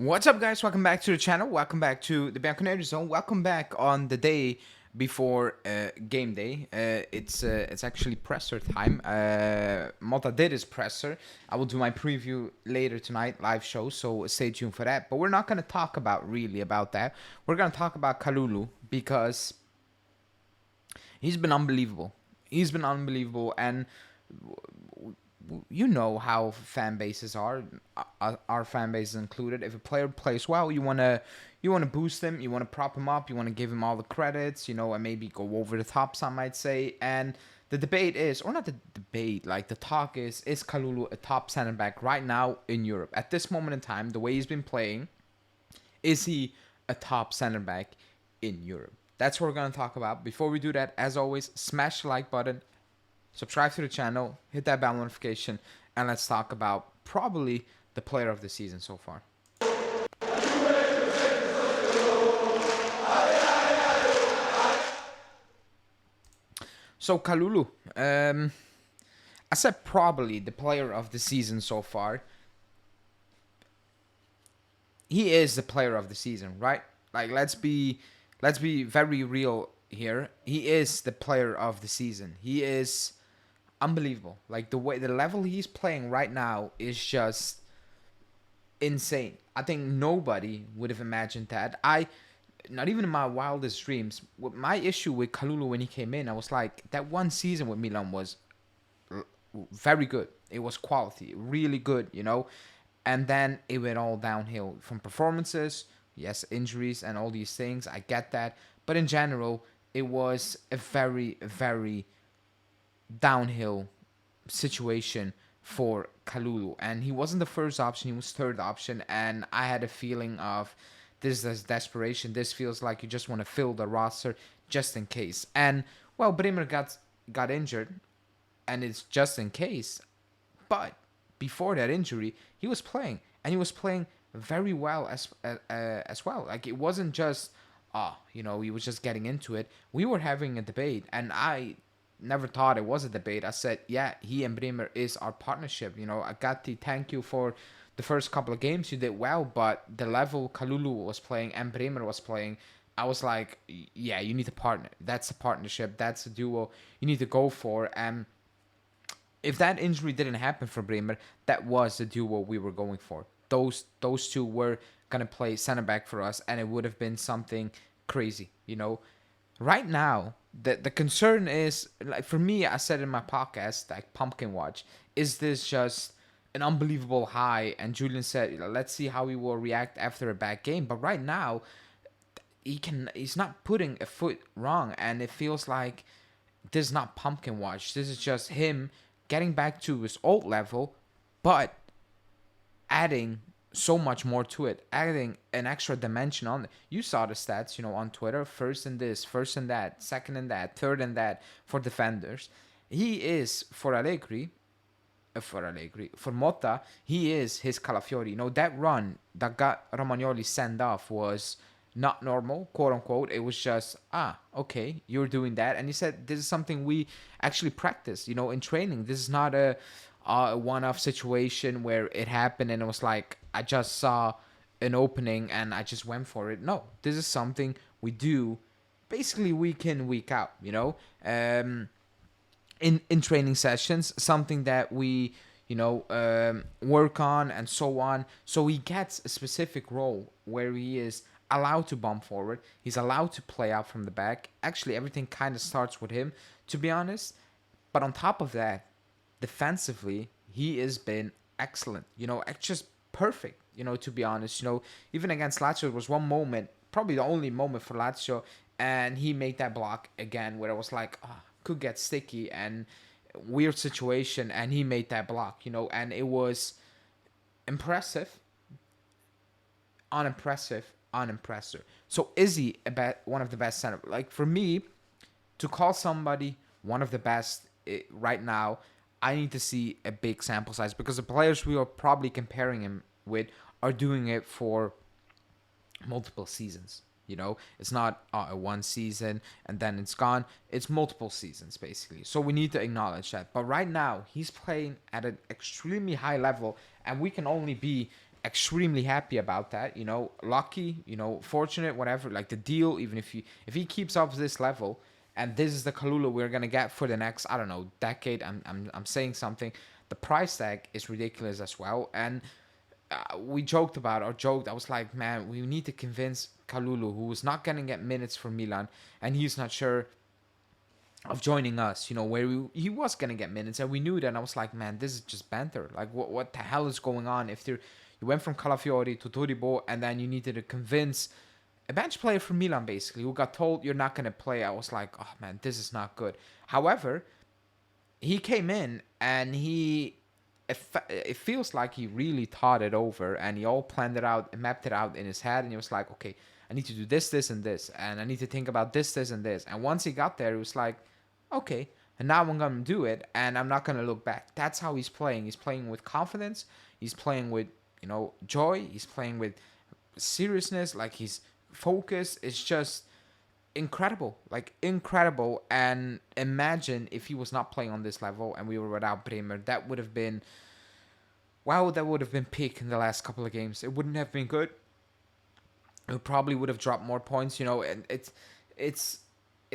What's up, guys? Welcome back to the channel. Welcome back to the Bianconeri zone. Welcome back on the day before game day. It's actually presser time. Malta did his presser. I will do my preview later tonight, live show. So stay tuned for that. But we're not gonna talk about that. We're gonna talk about Kalulu because he's been unbelievable. He's been unbelievable, and you know how fan bases are. Our fan base is included. If a player plays well, you wanna boost him, you wanna prop him up, you wanna give him all the credits, and maybe go over the top. Some might say, and the debate is, or not the debate, like the talk is Kalulu a top center back right now in Europe at this moment in time? The way he's been playing, is he a top center back in Europe? That's what we're gonna talk about. Before we do that, as always, smash the like button, subscribe to the channel, hit that bell notification, and let's talk about probably the player of the season so far. So Kalulu, I said probably the player of the season so far. He is the player of the season, right? Like let's be very real here. He is the player of the season. He is unbelievable. Like the level he's playing right now is just insane. I think nobody would have imagined that. Not even in my wildest dreams. My issue with Kalulu when he came in, I was like, that one season with Milan was very good. It was quality, really good. And then it went all downhill from performances, yes, injuries and all these things. I get that. But in general, it was a very, very downhill situation for Kalulu. And he wasn't the first option, he was third option. And I had a feeling of this is desperation. This feels like you just want to fill the roster just in case. And, well, Bremer got injured, and it's just in case. But before that injury, he was playing, and he was playing very well as well. Like, it wasn't just he was just getting into it. We were having a debate, and I never thought it was a debate. I said, yeah, he and Bremer is our partnership. I got the thank you for the first couple of games. You did well, but the level Kalulu was playing and Bremer was playing, I was like, yeah, you need a partner. That's a partnership. That's a duo you need to go for. And if that injury didn't happen for Bremer, that was the duo we were going for. Those two were gonna play center back for us, and it would have been something crazy. Right now, the concern is, like, for me, I said in my podcast, like Pumpkin Watch, is this just an unbelievable high? And Julian said, let's see how he will react after a bad game. But right now, he's not putting a foot wrong, and it feels like this is not Pumpkin Watch. This is just him getting back to his old level, but adding so much more to it, adding an extra dimension on it. You saw the stats, on Twitter, first in this, first in that, second in that, third in that for defenders. He is for Motta, he is his Calafiori. That run that got Romagnoli sent off was not normal, quote unquote. It was just, okay, you're doing that. And he said, this is something we actually practice, in training. This is not a one-off situation where it happened and it was like, I just saw an opening and I just went for it. No, this is something we do basically week in, week out, in training sessions, something that we work on and so on. So he gets a specific role where he is allowed to bump forward, he's allowed to play out from the back. Actually, everything kind of starts with him, to be honest. But on top of that, defensively, he has been excellent. Just perfect. To be honest, even against Lazio, it was one moment, probably the only moment for Lazio, and he made that block again where it was like, could get sticky and weird situation, and he made that block. And it was impressive, unimpressive, unimpressive. So is he one of the best center? Like, for me, to call somebody one of the best right now, I need to see a big sample size, because the players we are probably comparing him with are doing it for multiple seasons. It's not a one season and then it's gone. It's multiple seasons, basically. So we need to acknowledge that. But right now, he's playing at an extremely high level, and we can only be extremely happy about that. You know, lucky, you know, fortunate, whatever. Like the deal, even if he keeps up this level, and this is the Kalulu we're gonna get for the next, I don't know, decade. I'm saying something. The price tag is ridiculous as well, and we joked about or joked. I was like, man, we need to convince Kalulu, who was not gonna get minutes for Milan, and he's not sure of joining us, you know, where he was gonna get minutes, and we knew that. And I was like, man, this is just banter. Like, what the hell is going on? If you went from Calafiori to Todibo, and then you needed to convince a bench player from Milan, basically, who got told you're not gonna play. I was like, oh man, this is not good. However, he came in and it feels like he really thought it over, and he all planned it out and mapped it out in his head, and he was like, okay, I need to do this and this, and I need to think about this and this. And once he got there, he was like, okay, and now I'm gonna do it, and I'm not gonna look back. That's how he's playing. He's playing with confidence. He's playing with, you know, joy. He's playing with seriousness. Like, he's focused. It's just incredible, like incredible. And imagine if he was not playing on this level and we were without Bremer. That would have been, wow, that would have been peak in the last couple of games. It wouldn't have been good. It probably would have dropped more points, you know. And it's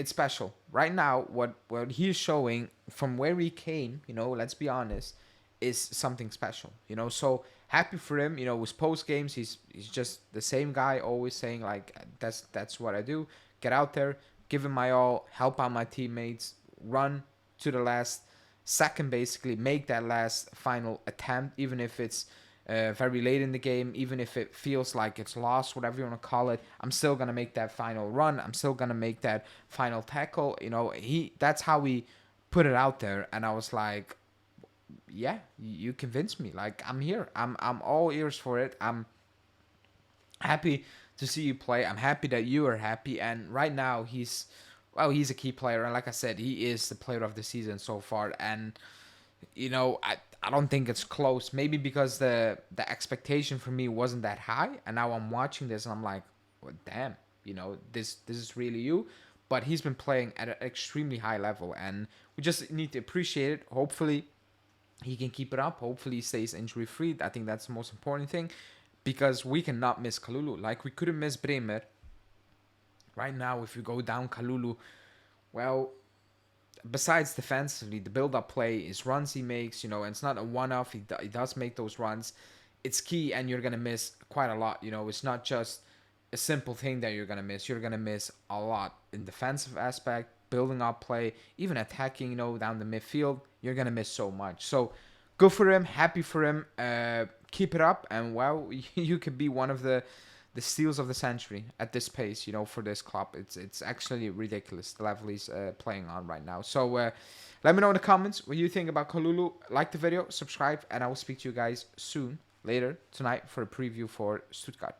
special right now. What he's showing from where he came, you know, let's be honest, is something special, you know. So happy for him, you know. With post games, he's just the same guy, always saying like, that's what I do. Get out there, give him my all, help out my teammates, run to the last second, basically make that last final attempt, even if it's very late in the game, even if it feels like it's lost, whatever you want to call it. I'm still gonna make that final run. I'm still gonna make that final tackle. You know, that's how he put it out there, and I was like, yeah, you convinced me. Like, I'm here. I'm all ears for it. I'm happy to see you play. I'm happy that you are happy. And right now he's a key player, and like I said, he is the player of the season so far. And you know, I don't think it's close. Maybe because the expectation for me wasn't that high, and now I'm watching this and I'm like, well, damn, you know, this is really you. But he's been playing at an extremely high level, and we just need to appreciate it. Hopefully he can keep it up. Hopefully he stays injury free. I think that's the most important thing, because we cannot miss Kalulu. Like, we couldn't miss Bremer. Right now, if you go down Kalulu, well, besides defensively, the build-up play is runs he makes, you know, and it's not a one-off. He does make those runs. It's key, and you're going to miss quite a lot. You know, it's not just a simple thing that you're going to miss. You're going to miss a lot in defensive aspect, building up play, even attacking, you know, down the midfield. You're going to miss so much. So, good for him. Happy for him. Keep it up, and well, you could be one of the steals of the century at this pace, you know, for this club. It's actually ridiculous, the level he's playing on right now. So let me know in the comments what you think about Kalulu. Like the video, subscribe, and I will speak to you guys soon, later tonight, for a preview for Stuttgart.